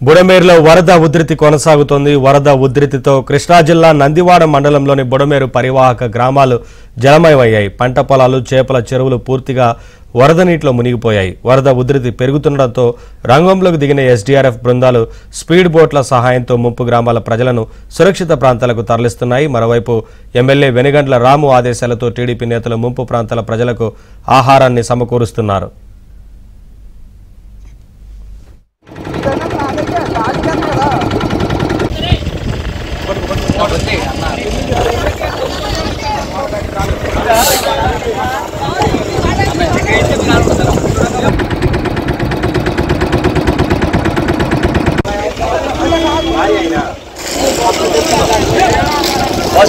బుడమేరులో వరద ఉధృతి కొనసాగుతోంది. వరద ఉధృతితో కృష్ణా జిల్లా నందివాడ మండలంలోని బుడమేరు పరివాహక గ్రామాలు జలమయమయ్యాయి. పంట పొలాలు, చేపల చెరువులు పూర్తిగా వరద నీటిలో మునిగిపోయాయి. వరద ఉధృతి పెరుగుతుండటంతో రంగంలోకి దిగిన ఎస్డీఆర్ఎఫ్ బృందాలు స్పీడ్ బోట్ల సహాయంతో ముంపు గ్రామాల ప్రజలను సురక్షిత ప్రాంతాలకు తరలిస్తున్నాయి. మరోవైపు ఎమ్మెల్యే వెనుగండ్ల రాము ఆదేశాలతో టీడీపీ నేతలు ముంపు ప్రాంతాల ప్రజలకు ఆహారాన్ని సమకూరుస్తున్నారు. అది